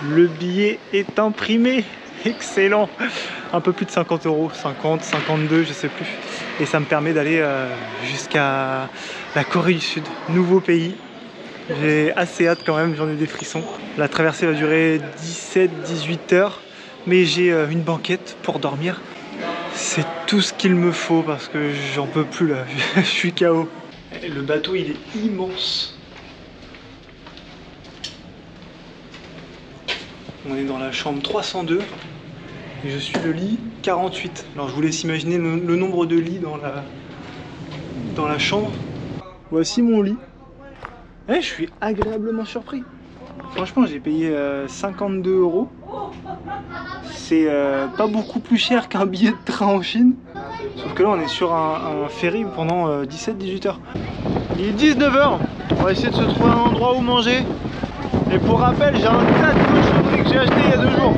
Le billet est imprimé. Excellent. Un peu plus de 50 €, 50, 52, je sais plus. Et ça me permet d'aller jusqu'à la Corée du Sud, nouveau pays. J'ai assez hâte quand même, j'en ai des frissons. La traversée va durer 17-18 heures, mais j'ai une banquette pour dormir. C'est tout ce qu'il me faut parce que j'en peux plus là, je suis KO. Le bateau il est immense. On est dans la chambre 302 et je suis le lit 48. Alors je vous laisse imaginer le nombre de lits dans la chambre. Voici mon lit. Je suis agréablement surpris. Franchement, j'ai payé 52 €. C'est pas beaucoup plus cher qu'un billet de train en Chine. Sauf que là, on est sur un ferry pendant 17-18 heures. Il est 19 h. On va essayer de se trouver un endroit où manger. Et pour rappel, j'ai un tas de cochonneries que j'ai acheté il y a 2 jours.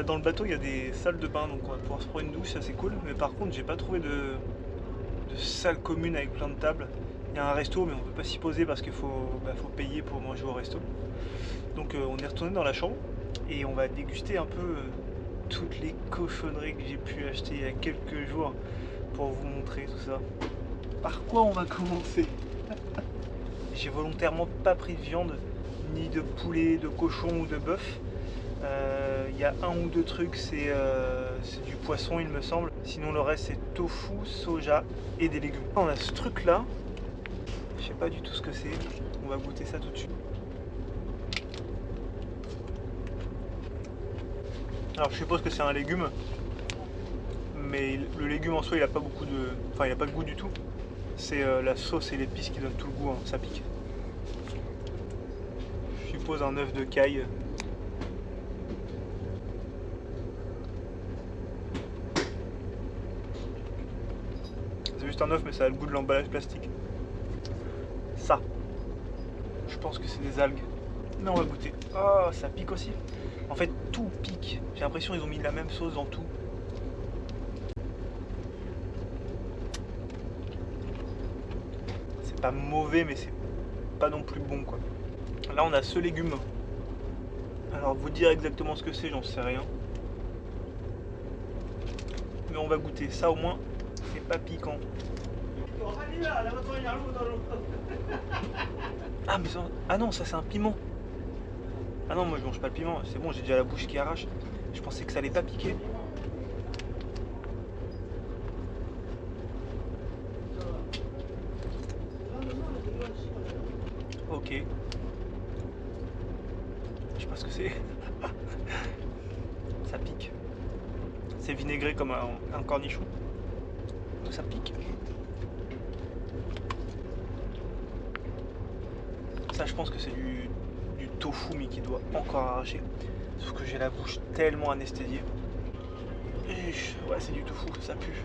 Dans le bateau, il y a des salles de bain, donc on va pouvoir se prendre une douche, ça c'est cool. Mais par contre, j'ai pas trouvé de salle commune avec plein de tables. Il y a un resto, mais on peut pas s'y poser parce qu'il faut payer pour manger au resto. Donc on est retourné dans la chambre et on va déguster un peu toutes les cochonneries que j'ai pu acheter il y a quelques jours pour vous montrer tout ça. Par quoi on va commencer? J'ai volontairement pas pris de viande, ni de poulet, de cochon ou de bœuf. Il y a un ou deux trucs, c'est du poisson il me semble. Sinon le reste c'est tofu, soja et des légumes. On a ce truc là, je sais pas du tout ce que c'est, on va goûter ça tout de suite. Alors je suppose que c'est un légume, mais le légume en soi il a pas beaucoup de... Enfin il a pas de goût du tout. C'est la sauce et l'épice qui donnent tout le goût, hein. Ça pique. Je suppose un œuf de caille. C'est juste un œuf mais ça a le goût de l'emballage plastique. Ça, je pense que c'est des algues. Mais on va goûter. Oh, ça pique aussi. En fait, tout pique. J'ai l'impression qu'ils ont mis la même sauce dans tout. C'est pas mauvais, mais c'est pas non plus bon, quoi. Là, on a ce légume. Alors, vous dire exactement ce que c'est, j'en sais rien. Mais on va goûter. Ça, au moins, c'est pas piquant. Ah, mais ça... Ah non, ça, c'est un piment. Ah non, moi je mange pas le piment, c'est bon, j'ai déjà la bouche qui arrache. Je pensais que ça allait pas piquer. Ok. Je sais pas ce que c'est. Ça pique. C'est vinaigré comme un cornichon. Ça pique. Ça, je pense que c'est du tofu, mais qui doit encore arracher. Sauf que j'ai la bouche tellement anesthésiée. Ouais, c'est du tofu, ça pue.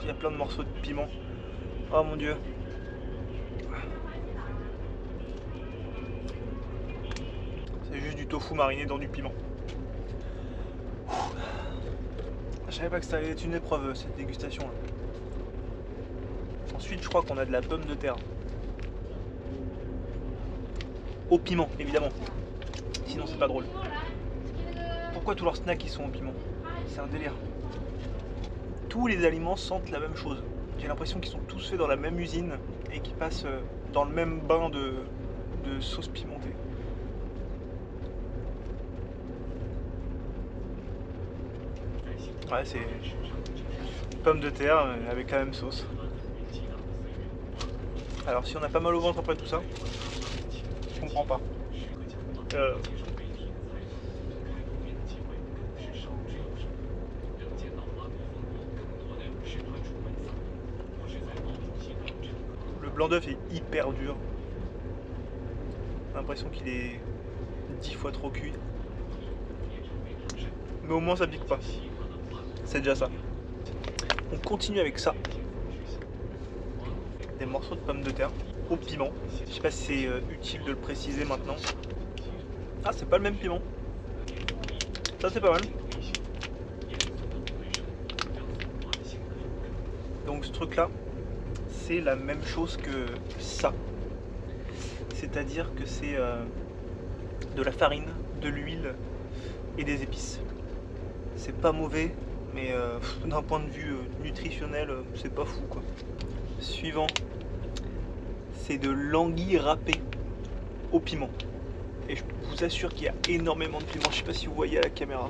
Il y a plein de morceaux de piment. Oh mon dieu. C'est juste du tofu mariné dans du piment. Je savais pas que ça allait être une épreuve, cette dégustation là. Ensuite, je crois qu'on a de la pomme de terre. Au piment, évidemment. Sinon, c'est pas drôle. Pourquoi tous leurs snacks ils sont au piment? C'est un délire. Tous les aliments sentent la même chose. J'ai l'impression qu'ils sont tous faits dans la même usine et qu'ils passent dans le même bain de sauce pimentée. Ouais, c'est pomme de terre avec la même sauce. Alors si on a pas mal au ventre après tout ça, je comprends pas. Le blanc d'œuf est hyper dur. J'ai l'impression qu'il est 10 fois trop cuit. Mais au moins ça pique pas. C'est déjà ça. On continue avec ça. Des morceaux de pommes de terre au piment. Je sais pas si c'est utile de le préciser maintenant. Ah, c'est pas le même piment. Ça c'est pas mal. Donc ce truc là, c'est la même chose que ça. C'est-à-dire que c'est de la farine de l'huile et des épices. C'est pas mauvais, mais d'un point de vue nutritionnel, c'est pas fou quoi. Suivant, c'est de l'anguille râpée au piment. Et je vous assure qu'il y a énormément de piment. Je sais pas si vous voyez à la caméra.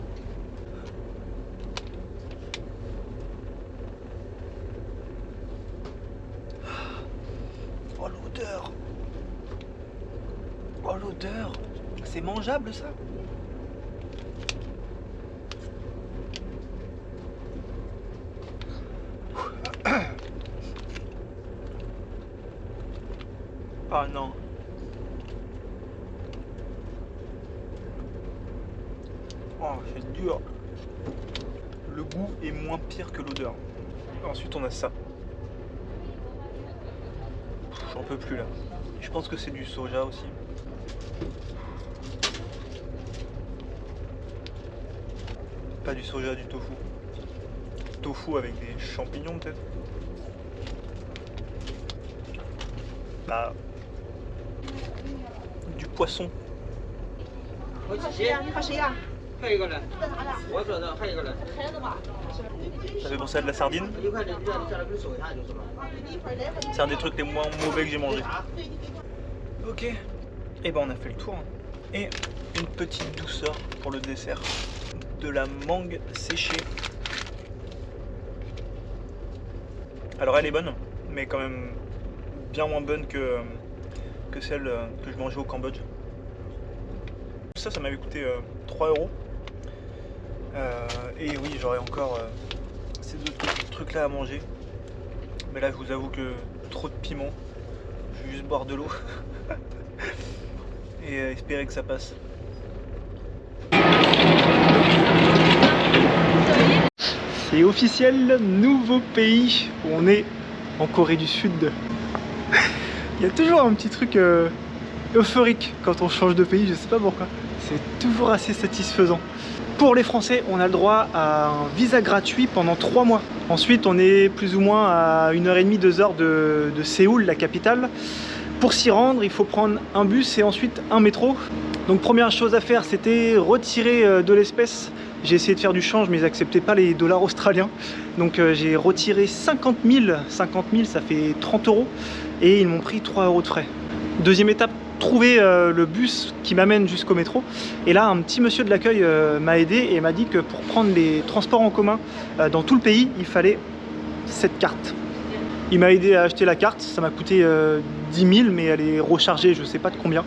Oh l'odeur! Oh l'odeur! C'est mangeable ça? Ah non. Oh, c'est dur. Le goût est moins pire que l'odeur. Ensuite, on a ça. J'en peux plus là. Je pense que c'est du soja aussi. Pas du soja, du tofu. Tofu avec des champignons peut-être. Bah, du poisson. Ça fait penser à de la sardine. C'est un des trucs les moins mauvais que j'ai mangé. Ok, et ben on a fait le tour. Et une petite douceur pour le dessert. De la mangue séchée. Alors elle est bonne, mais quand même bien moins bonne que celle que je mangeais au Cambodge. Ça m'avait coûté 3 €. Et oui, j'aurais encore ces deux trucs là à manger. Mais là, je vous avoue que trop de piment. Je vais juste boire de l'eau et espérer que ça passe. C'est officiel, nouveau pays où on est en Corée du Sud. Il y a toujours un petit truc euphorique quand on change de pays, je sais pas pourquoi. C'est toujours assez satisfaisant. Pour les Français, on a le droit à un visa gratuit pendant 3 mois. Ensuite, on est plus ou moins à 1h30, 2 heures de Séoul, la capitale. Pour s'y rendre, il faut prendre un bus et ensuite un métro. Donc première chose à faire, c'était retirer de l'espèce. J'ai essayé de faire du change, mais ils n'acceptaient pas les dollars australiens. Donc j'ai retiré 50 000. 50 000, ça fait 30 €. Et ils m'ont pris 3 € de frais. Deuxième étape, trouver le bus qui m'amène jusqu'au métro. Et là, un petit monsieur de l'accueil m'a aidé et m'a dit que pour prendre les transports en commun dans tout le pays, il fallait cette carte. Il m'a aidé à acheter la carte, ça m'a coûté 10 000, mais elle est rechargée, je ne sais pas de combien.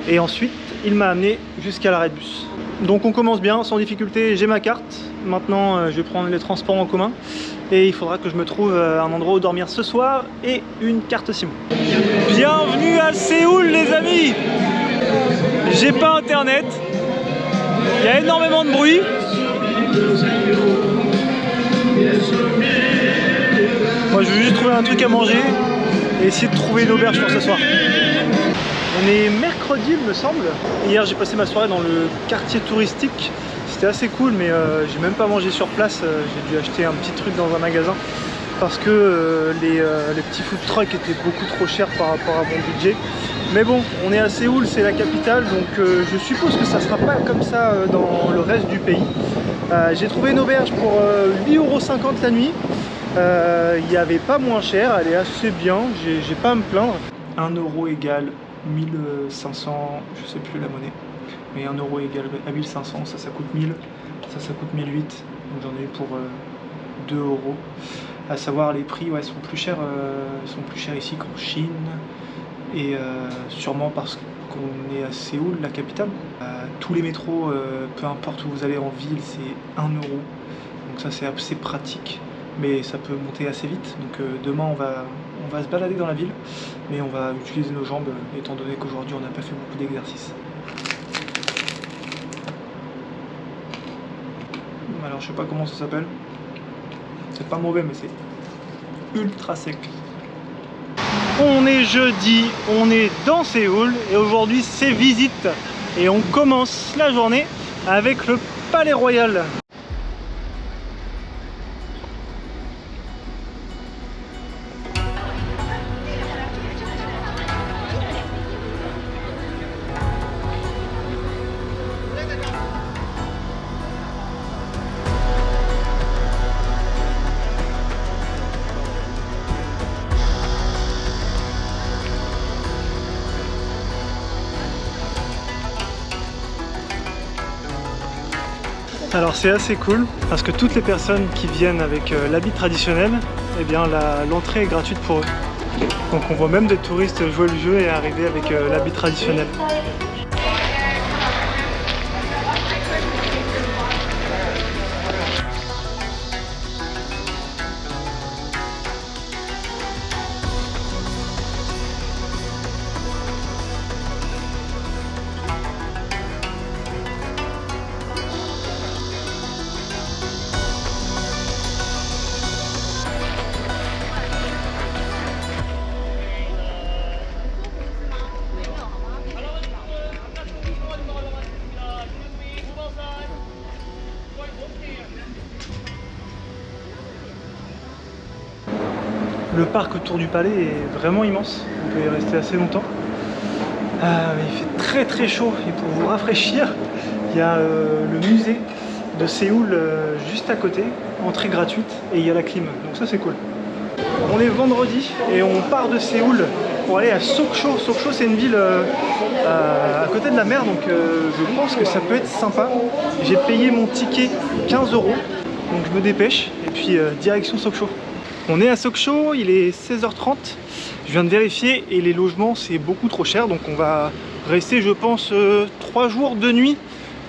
Et ensuite, il m'a amené jusqu'à l'arrêt de bus. Donc on commence bien, sans difficulté, j'ai ma carte. Maintenant, je vais prendre les transports en commun. Et il faudra que je me trouve un endroit où dormir ce soir et une carte SIM. Bienvenue à Séoul les amis! J'ai pas internet, il y a énormément de bruit. Moi je veux juste trouver un truc à manger et essayer de trouver une auberge pour ce soir. On est mercredi il me semble. Hier j'ai passé ma soirée dans le quartier touristique. C'était assez cool, mais j'ai même pas mangé sur place. J'ai dû acheter un petit truc dans un magasin parce que les petits food trucks étaient beaucoup trop chers par rapport à mon budget. Mais bon, on est à Séoul, c'est la capitale, donc je suppose que ça sera pas comme ça dans le reste du pays. J'ai trouvé une auberge pour 8,50 € la nuit. Il n'y avait pas moins cher, elle est assez bien, j'ai pas à me plaindre. 1 € égale 1500, je sais plus la monnaie. Mais 1 € égale à 1500, ça coûte 1000, ça coûte 1008, donc j'en ai eu pour 2 €. À savoir les prix, ouais, sont plus chers ici qu'en Chine, et sûrement parce qu'on est à Séoul, la capitale. Tous les métros, peu importe où vous allez en ville, c'est 1 €, donc ça c'est assez pratique, mais ça peut monter assez vite. Donc demain on va se balader dans la ville, mais on va utiliser nos jambes, étant donné qu'aujourd'hui on n'a pas fait beaucoup d'exercices. Alors je sais pas comment ça s'appelle, c'est pas mauvais mais c'est ultra sec. On est jeudi, on est dans Séoul et aujourd'hui c'est visite et on commence la journée avec le Palais Royal. Alors c'est assez cool parce que toutes les personnes qui viennent avec l'habit traditionnel, eh bien l'entrée est gratuite pour eux. Donc on voit même des touristes jouer le jeu et arriver avec l'habit traditionnel. Le parc autour du palais est vraiment immense, on peut y rester assez longtemps. Il fait très chaud et pour vous rafraîchir, il y a le musée de Séoul juste à côté, entrée gratuite et il y a la clim, donc ça c'est cool. On est vendredi et on part de Séoul pour aller à Sokcho. Sokcho c'est une ville à côté de la mer, donc je pense que ça peut être sympa. J'ai payé mon ticket 15 €, donc je me dépêche et puis direction Sokcho. On est à Sokcho, il est 16h30, je viens de vérifier et les logements c'est beaucoup trop cher, donc on va rester je pense 3 jours 2 nuits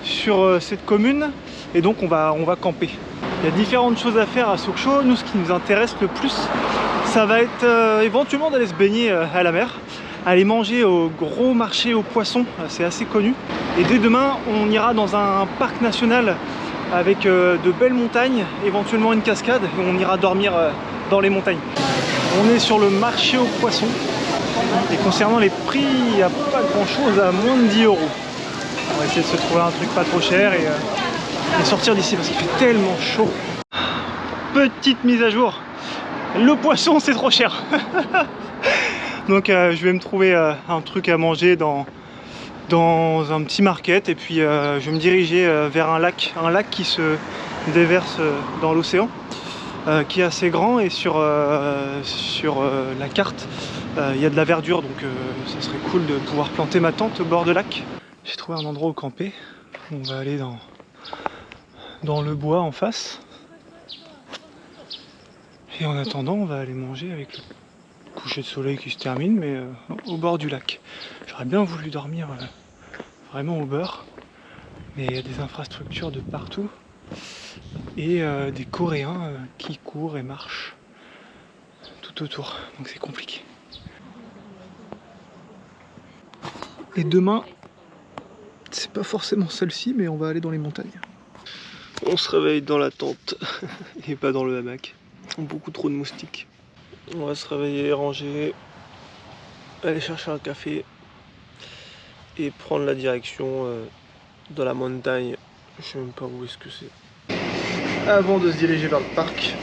sur cette commune et donc on va camper. Il y a différentes choses à faire à Sokcho. Nous ce qui nous intéresse le plus ça va être éventuellement d'aller se baigner à la mer, aller manger au gros marché aux poissons, c'est assez connu, et dès demain on ira dans un parc national avec de belles montagnes, éventuellement une cascade et on ira dormir dans les montagnes. On est sur le marché aux poissons et concernant les prix, il n'y a pas grand chose à moins de 10 €. On va essayer de se trouver un truc pas trop cher et sortir d'ici parce qu'il fait tellement chaud. Petite mise à jour, le poisson c'est trop cher. Donc je vais me trouver un truc à manger dans un petit market et puis je vais me diriger vers un lac qui se déverse dans l'océan. Qui est assez grand et sur la carte il y a de la verdure, donc ça serait cool de pouvoir planter ma tente au bord de lac. J'ai trouvé un endroit où camper, on va aller dans le bois en face et en attendant on va aller manger avec le coucher de soleil qui se termine, mais au bord du lac. J'aurais bien voulu dormir vraiment au bord, mais il y a des infrastructures de partout et des Coréens qui courent et marchent tout autour, donc c'est compliqué. Et demain, c'est pas forcément celle-ci, mais on va aller dans les montagnes. On se réveille dans la tente et pas dans le hamac. Beaucoup trop de moustiques. On va se réveiller, ranger, aller chercher un café et prendre la direction dans la montagne. Je sais même pas où est-ce que c'est. Avant de se diriger vers le parc,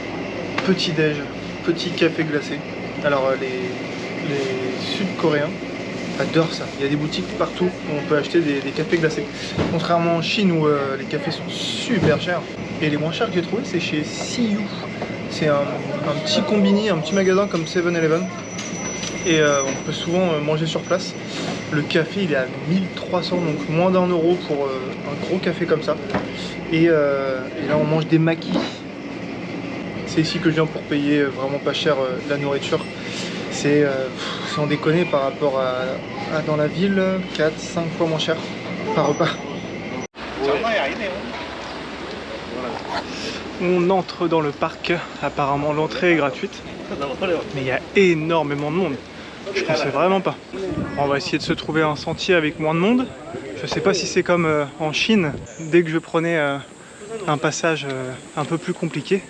petit déj, petit café glacé. Alors les Sud-Coréens adorent ça. Il y a des boutiques partout où on peut acheter des cafés glacés. Contrairement en Chine où les cafés sont super chers. Et les moins chers que j'ai trouvé c'est chez CU. C'est un petit combini, un petit magasin comme 7-Eleven. Et on peut souvent manger sur place. Le café il est à 1300, donc moins d'1 € pour un gros café comme ça. Et là on mange des makis. C'est ici que je viens pour payer vraiment pas cher la nourriture. C'est sans déconner par rapport à dans la ville, 4-5 fois moins cher par repas. On entre dans le parc, apparemment l'entrée est gratuite, mais il y a énormément de monde. Je pensais vraiment pas. On va essayer de se trouver un sentier avec moins de monde. Je sais pas si c'est comme en Chine, dès que je prenais un passage un peu plus compliqué,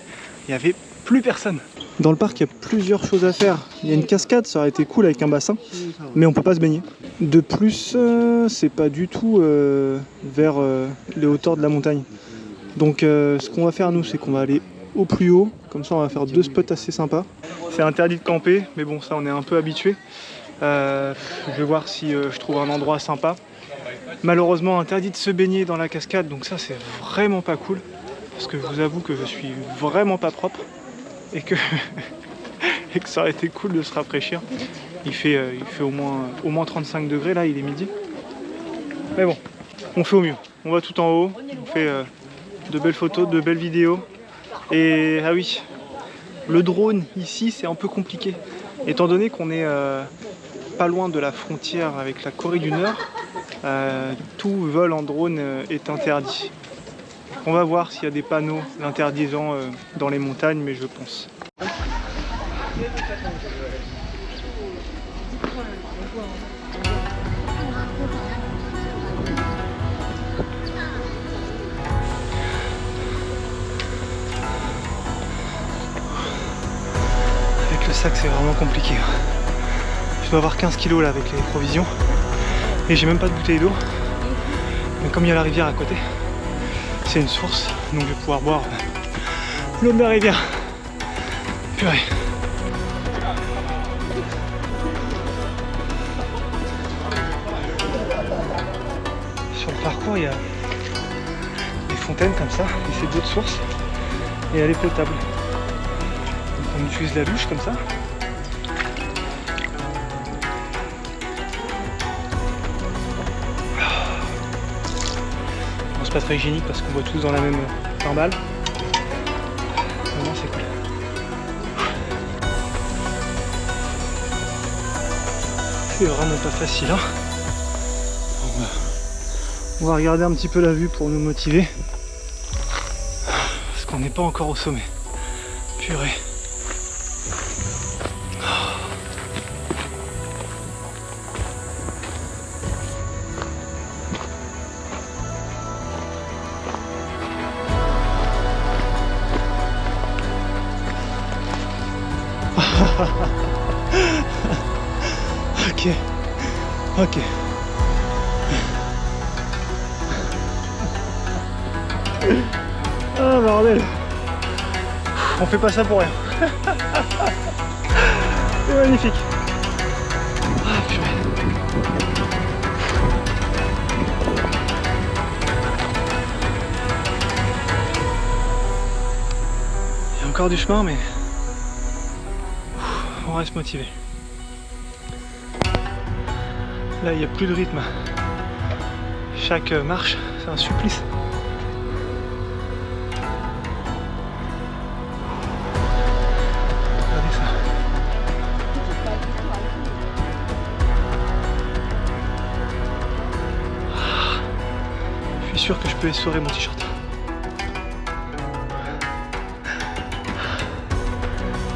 il n'y avait plus personne. Dans le parc, il y a plusieurs choses à faire. Il y a une cascade, ça aurait été cool avec un bassin, mais on peut pas se baigner. De plus, c'est pas du tout vers les hauteurs de la montagne. Donc ce qu'on va faire nous, c'est qu'on va aller au plus haut, comme ça on va faire 2 spots assez sympas. C'est interdit de camper, mais bon ça on est un peu habitué. Je vais voir si je trouve un endroit sympa. Malheureusement interdit de se baigner dans la cascade, donc ça c'est vraiment pas cool. Parce que je vous avoue que je suis vraiment pas propre et que, et que ça aurait été cool de se rafraîchir. Il fait au moins 35 degrés là, il est midi. Mais bon, on fait au mieux. On va tout en haut, on fait de belles photos, de belles vidéos. Et ah oui, le drone ici c'est un peu compliqué. Étant donné qu'on est pas loin de la frontière avec la Corée du Nord, tout vol en drone est interdit. On va voir s'il y a des panneaux l'interdisant dans les montagnes, mais je pense. Avec le sac c'est vraiment compliqué. Je dois avoir 15 kilos là avec les provisions et j'ai même pas de bouteille d'eau. Mais comme il y a la rivière à côté, c'est une source, donc je vais pouvoir boire l'eau de la rivière. Purée. Sur le parcours, il y a des fontaines comme ça, et c'est d'autres sources, et elle est potable. Donc on utilise la douche comme ça. Bon, c'est pas très hygiénique parce qu'on boit tous dans la même timbale. Vraiment c'est cool. C'est vraiment pas facile, hein. On va regarder un petit peu la vue pour nous motiver. Parce qu'on n'est pas encore au sommet. Purée. Ok. Ok. Ah bordel. On fait pas ça pour rien. C'est magnifique. Ah purée. Il y a encore du chemin mais on reste motivé. Là il n'y a plus de rythme. Chaque marche c'est un supplice. Je suis sûr que je peux essorer mon t-shirt.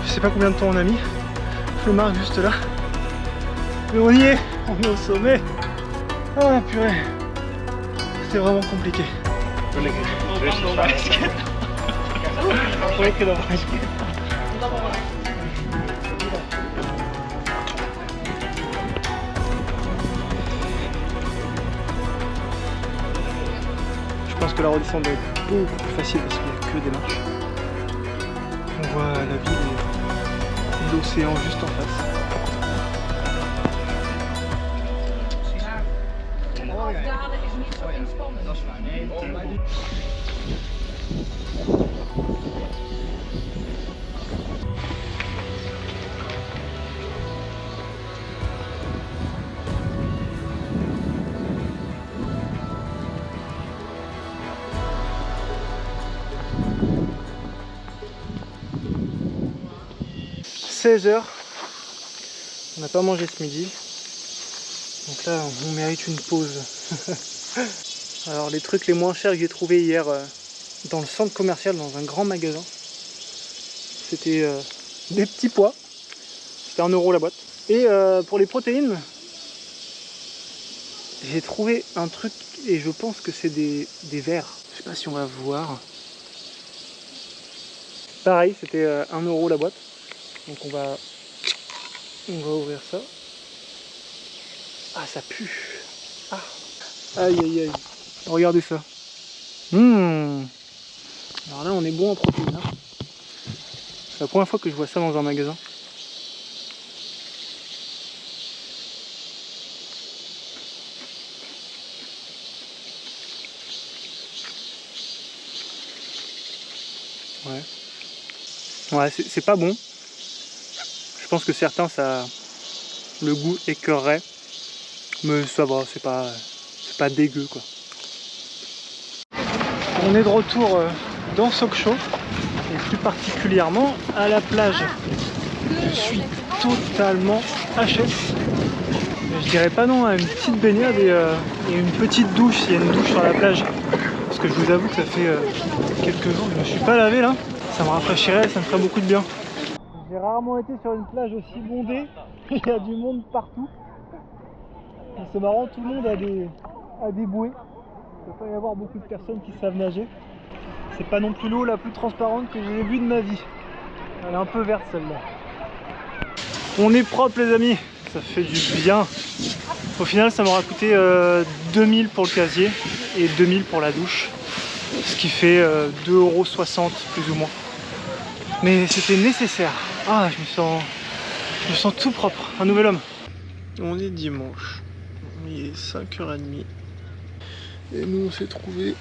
Je sais pas combien de temps on a mis. Je marque juste là. Mais on y est, on est au sommet. Ah purée. C'est vraiment compliqué. Je pense que la redescente va être beaucoup plus facile parce qu'il n'y a que des marches. On voit la ville et l'océan juste en face. 16 h, on n'a pas mangé ce midi, donc là on mérite une pause. Alors les trucs les moins chers que j'ai trouvé hier dans le centre commercial, dans un grand magasin, c'était des petits pois, c'était 1 € la boîte. Et pour les protéines, j'ai trouvé un truc et je pense que c'est des verres, je sais pas si on va voir. Pareil, c'était 1 € la boîte. Donc on va ouvrir ça. Ah ça pue. Ah. Aïe aïe aïe. Regardez ça. Alors là on est bon en protéines. Hein. C'est la première fois que je vois ça dans un magasin. Ouais. Ouais, c'est pas bon. Je pense que certains, ça, le goût écœurerait, mais ça va, c'est pas dégueu quoi. On est de retour dans Sokcho et plus particulièrement à la plage. Je suis totalement HS. Je dirais pas non à une petite baignade et une petite douche s'il y a une douche sur la plage. Parce que je vous avoue que ça fait quelques jours que je ne me suis pas lavé là. Ça me rafraîchirait, ça me ferait beaucoup de bien. J'ai rarement été sur une plage aussi bondée. Il y a du monde partout. C'est marrant, tout le monde a des bouées. Il ne peut pas y avoir beaucoup de personnes qui savent nager. C'est pas non plus l'eau la plus transparente que j'ai vue de ma vie. Elle est un peu verte celle-là. On est propre les amis, ça fait du bien. Au final ça m'aura coûté 2000 pour le casier et 2000 pour la douche. Ce qui fait 2,60 € plus ou moins. Mais c'était nécessaire. Ah, je me sens tout propre, un nouvel homme. On est dimanche, il est 5h30 et nous on s'est trouvé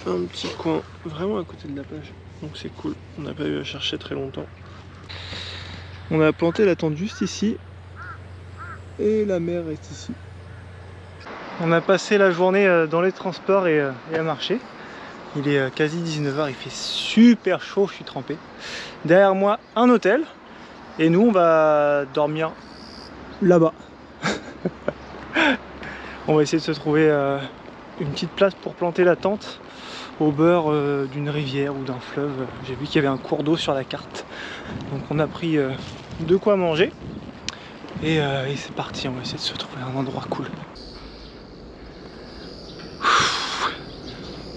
un petit coin vraiment à côté de la plage. Donc c'est cool, on n'a pas eu à chercher très longtemps. On a planté la tente juste ici et la mer est ici. On a passé la journée dans les transports et à marcher. Il est quasi 19 h, il fait super chaud, je suis trempé. Derrière moi, un hôtel. Et nous, on va dormir là-bas. On va essayer de se trouver une petite place pour planter la tente au bord d'une rivière ou d'un fleuve. J'ai vu qu'il y avait un cours d'eau sur la carte. Donc on a pris de quoi manger. Et c'est parti, on va essayer de se trouver un endroit cool.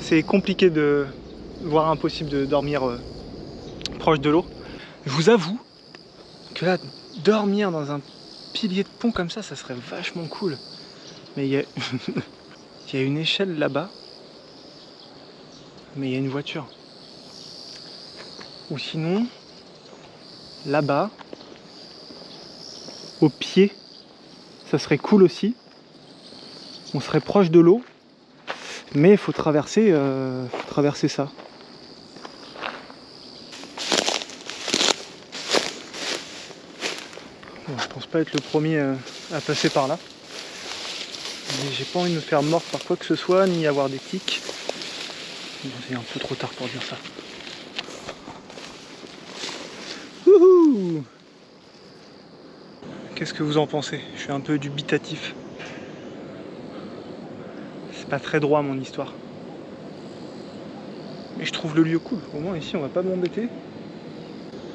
C'est compliqué voire impossible de dormir proche de l'eau. Je vous avoue que là, dormir dans un pilier de pont comme ça serait vachement cool. Mais il y a, il y a une échelle là-bas, mais il y a une voiture. Ou sinon, là-bas, au pied, ça serait cool aussi. On serait proche de l'eau. Mais il faut traverser ça. Bon, je pense pas être le premier à passer par là. Mais j'ai pas envie de me faire mordre par quoi que ce soit, ni avoir des tics. Bon, c'est un peu trop tard pour dire ça. Wouhou! Qu'est-ce que vous en pensez? Je suis un peu dubitatif. C'est pas très droit mon histoire. Mais je trouve le lieu cool. Au moins ici on va pas m'embêter.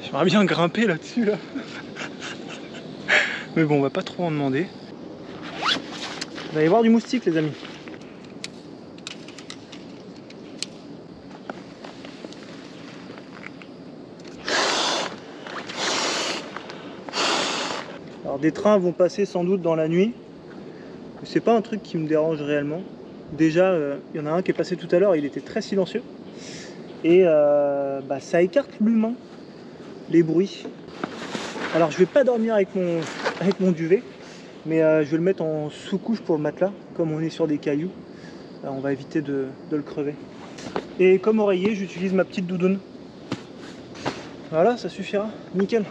J'aimerais bien grimper là-dessus là. Mais bon, on va pas trop en demander. On va aller voir du moustique les amis. Alors des trains vont passer sans doute dans la nuit. C'est pas un truc qui me dérange réellement. Déjà, il y en a un qui est passé tout à l'heure, il était très silencieux. Et ça écarte l'humain, les bruits. Alors je vais pas dormir avec mon duvet, mais je vais le mettre en sous-couche pour le matelas. Comme on est sur des cailloux, on va éviter de le crever. Et comme oreiller, j'utilise ma petite doudoune. Voilà, ça suffira, nickel.